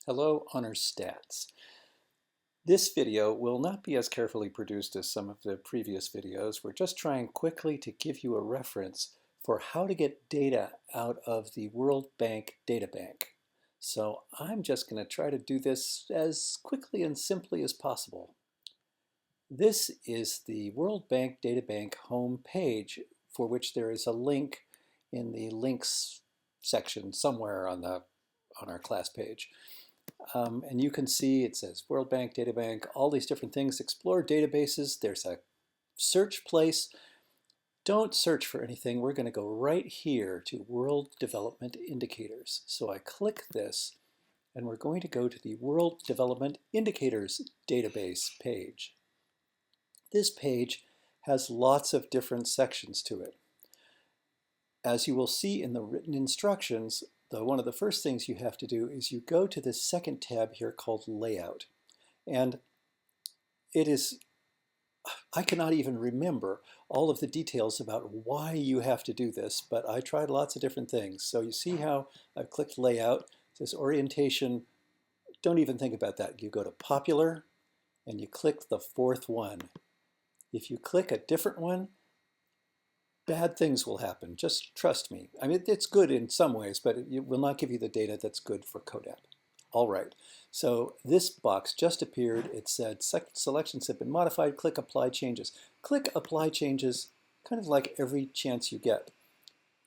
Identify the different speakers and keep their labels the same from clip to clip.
Speaker 1: Hello, Honor Stats. This video will not be as carefully produced as some of the previous videos. We're just trying quickly to give you a reference for how to get data out of the World Bank Databank. So I'm just going to try to do this as quickly and simply as possible. This is the World Bank Databank home page, for which there is a link in the links section somewhere on our class page. And you can see it says World Bank Databank, all these different things. Explore databases. There's a search place. Don't search for anything. We're going to go right here to World Development Indicators. So I click this, and we're going to go to the World Development Indicators database page. This page has lots of different sections to it. As you will see in the written instructions, one of the first things you have to do is you go to this second tab here called Layout. And it is, I cannot even remember all of the details about why you have to do this, but I tried lots of different things. So you see how I've clicked Layout. It says Orientation. Don't even think about that. You go to Popular, and you click the fourth one. If you click a different one, bad things will happen. Just trust me. I mean, it's good in some ways, but it will not give you the data that's good for CODAP. All right, so this box just appeared. It said selections have been modified. Click Apply Changes. Click Apply Changes kind of like every chance you get.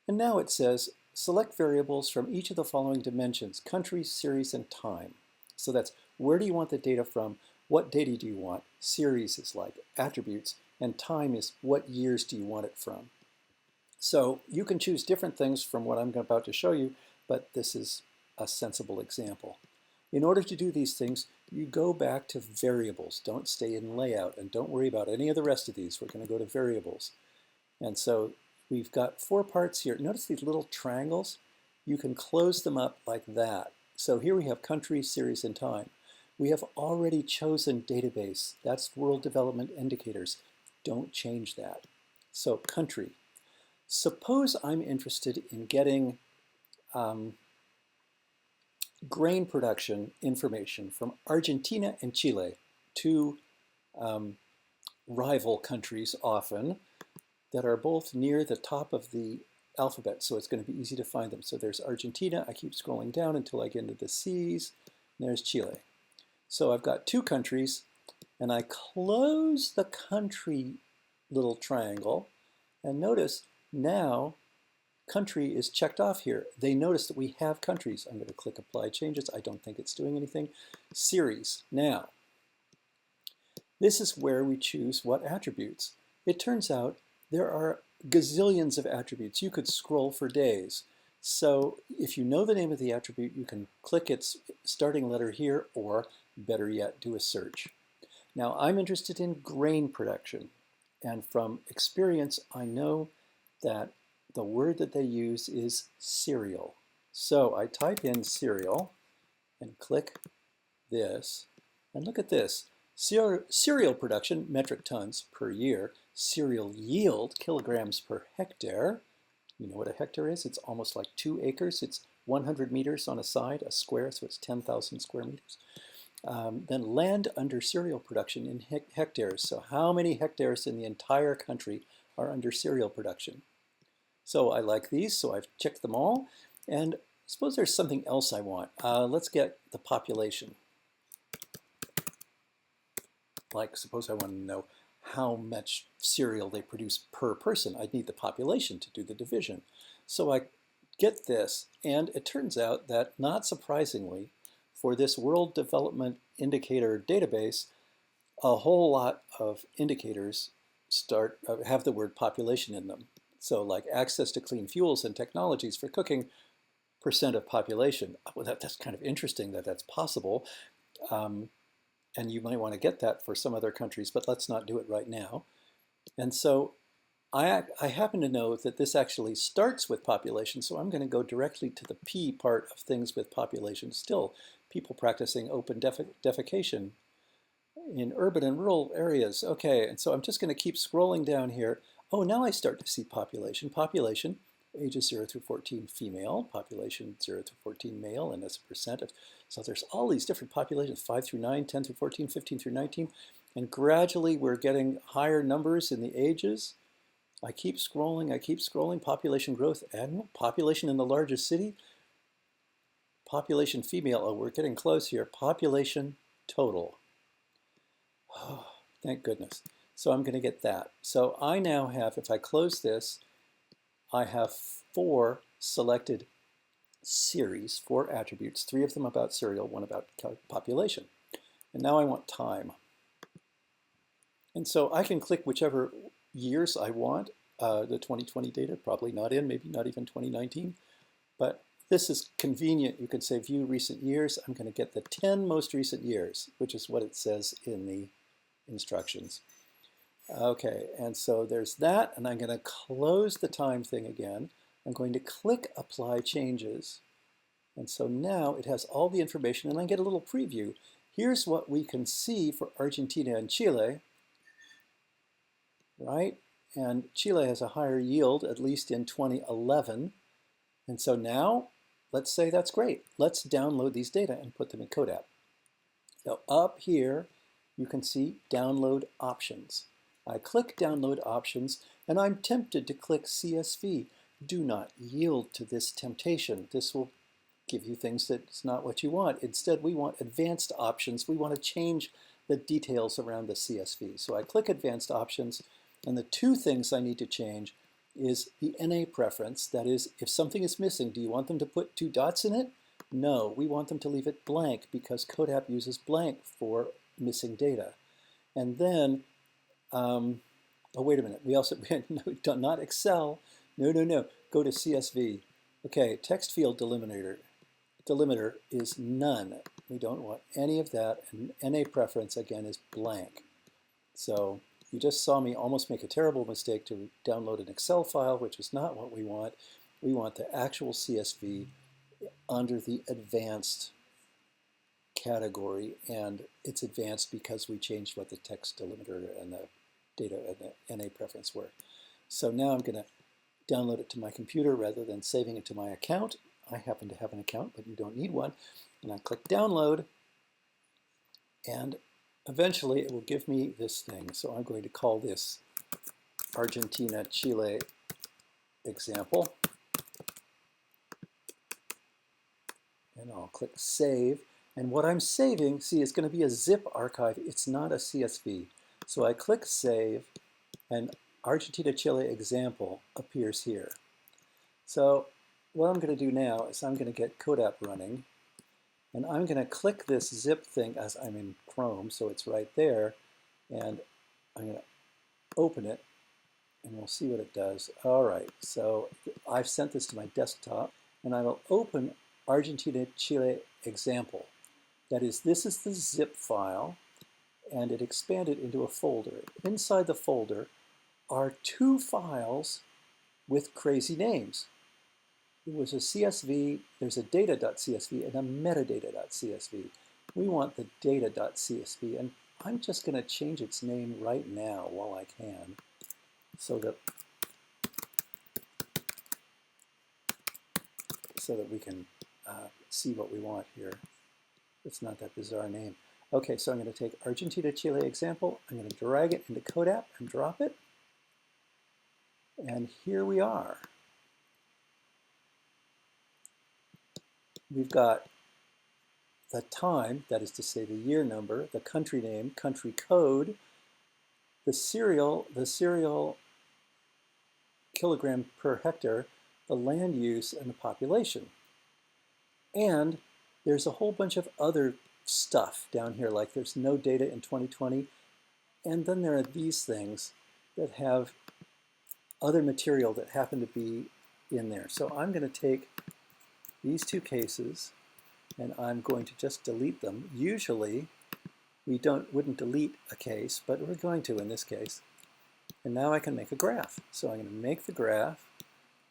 Speaker 1: And now it says select variables from each of the following dimensions: country, series, and time. So that's where do you want the data from, what data do you want, series is like attributes, and time is what years do you want it from. So you can choose different things from what I'm about to show you, but this is a sensible example. In order to do these things, you go back to variables. Don't stay in layout, and don't worry about any of the rest of these. We're going to go to variables. And so we've got 4 parts here. Notice these little triangles? You can close them up like that. So here we have country, series, and time. We have already chosen database. That's World Development Indicators. Don't change that. So country. Suppose I'm interested in getting grain production information from Argentina and Chile, two rival countries often that are both near the top of the alphabet, so it's going to be easy to find them. So there's Argentina. I keep scrolling down until I get into the C's. And there's Chile. So I've got 2 countries, and I close the country little triangle, and notice now country is checked off here. They notice that we have countries. I'm going to click Apply Changes. I don't think it's doing anything. Series. Now, this is where we choose what attributes. It turns out there are gazillions of attributes. You could scroll for days. So if you know the name of the attribute, you can click its starting letter here, or better yet, do a search. Now, I'm interested in grain production. And from experience, I know that the word that they use is cereal. So I type in cereal and click this, and look at this. Cereal production, metric tons per year. Cereal yield, kilograms per hectare. You know what a hectare is? It's almost like 2 acres. It's 100 meters on a side, a square, so it's 10,000 square meters. Then land under cereal production in hectares. So how many hectares in the entire country are under cereal production? So I like these, so I've checked them all. And suppose there's something else I want. Let's get the population. Like, suppose I want to know how much cereal they produce per person. I'd need the population to do the division. So I get this, and it turns out that, not surprisingly, for this World Development Indicator database, a whole lot of indicators have the word population in them. So like access to clean fuels and technologies for cooking, % of population. Well, that's kind of interesting that that's possible. And you might want to get that for some other countries, but let's not do it right now. And so I happen to know that this actually starts with population, so I'm going to go directly to the P part of things with population. Still, people practicing open defecation in urban and rural areas. Okay, and so I'm just going to keep scrolling down here. Oh, now I start to see population. Population ages 0 through 14 female, population 0 through 14 male, and as a percent of, so there's all these different populations, 5 through 9, 10 through 14, 15 through 19, and gradually we're getting higher numbers in the ages. I keep scrolling, population growth, annual, population in the largest city, population female, oh, we're getting close here, population total. Oh, thank goodness. So I'm going to get that. So I now have, if I close this, I have 4 selected series, 4 attributes, 3 of them about serial, 1 about population. And now I want time. And so I can click whichever years I want. The 2020 data, probably not in, maybe not even 2019. But this is convenient. You can say view recent years. I'm going to get the 10 most recent years, which is what it says in the instructions. Okay, and so there's that, and I'm going to close the time thing again. I'm going to click Apply Changes. And so now it has all the information, and I get a little preview. Here's what we can see for Argentina and Chile, right? And Chile has a higher yield, at least in 2011. And so now, let's say that's great. Let's download these data and put them in CODAP. So up here, you can see Download Options. I click Download Options, and I'm tempted to click CSV. Do not yield to this temptation. This will give you things that's not what you want. Instead, we want advanced options. We want to change the details around the CSV. So I click Advanced Options, and the 2 things I need to change is the NA preference. That is, if something is missing, do you want them to put 2 dots in it? No, we want them to leave it blank because CODAP uses blank for missing data. And then, oh, wait a minute. We also, no, not Excel. No. Go to CSV. Okay, text field delimiter. Delimiter is none. We don't want any of that. And NA preference, again, is blank. So you just saw me almost make a terrible mistake to download an Excel file, which is not what we want. We want the actual CSV under the advanced category, and it's advanced because we changed what the text delimiter and the data and the NA preference were. So now I'm going to download it to my computer rather than saving it to my account. I happen to have an account, but you don't need one. And I click Download, and eventually it will give me this thing. So I'm going to call this Argentina-Chile example. And I'll click Save. And what I'm saving, see, it's going to be a zip archive. It's not a CSV. So I click Save, and Argentina-Chile example appears here. So what I'm going to do now is I'm going to get CODAP running, and I'm going to click this zip thing as I'm in Chrome, so it's right there, and I'm going to open it, and we'll see what it does. All right, so I've sent this to my desktop, and I will open Argentina-Chile example. That is, this is the zip file, and it expanded into a folder. Inside the folder are 2 files with crazy names. It was a CSV, there's a data.csv and a metadata.csv. We want the data.csv, and I'm just going to change its name right now while I can, so that we can see what we want here. It's not that bizarre name. Okay, so I'm going to take Argentina-Chile example, I'm going to drag it into CODAP and drop it, and here we are. We've got the time, that is to say the year number, the country name, country code, the serial kilogram per hectare, the land use, and the population. And there's a whole bunch of other stuff down here, like there's no data in 2020, and then there are these things that have other material that happen to be in there. So I'm going to take these 2 cases, and I'm going to just delete them. Usually, we wouldn't delete a case, but we're going to in this case. And now I can make a graph. So I'm going to make the graph.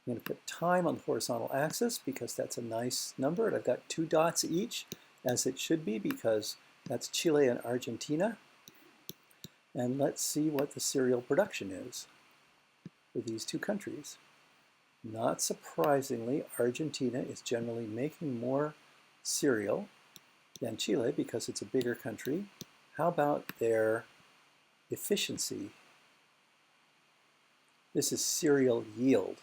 Speaker 1: I'm going to put time on the horizontal axis because that's a nice number. And I've got 2 dots each, as it should be, because that's Chile and Argentina. And let's see what the cereal production is for these 2 countries. Not surprisingly, Argentina is generally making more cereal than Chile because it's a bigger country. How about their efficiency? This is cereal yield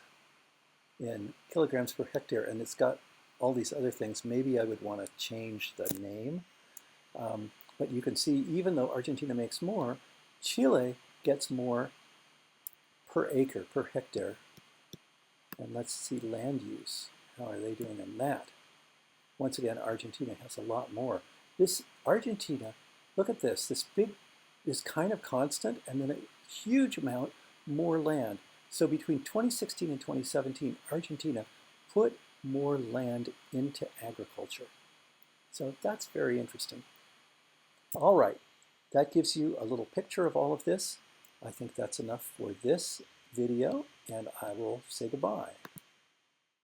Speaker 1: in kilograms per hectare, and it's got all these other things. Maybe I would want to change the name. But you can see, even though Argentina makes more, Chile gets more per acre, per hectare. And let's see land use. How are they doing in that? Once again, Argentina has a lot more. This Argentina, look at this. This big is kind of constant, and then a huge amount more land. So between 2016 and 2017, Argentina put more land into agriculture. So that's very interesting. All right, that gives you a little picture of all of this. I think that's enough for this video, and I will say goodbye.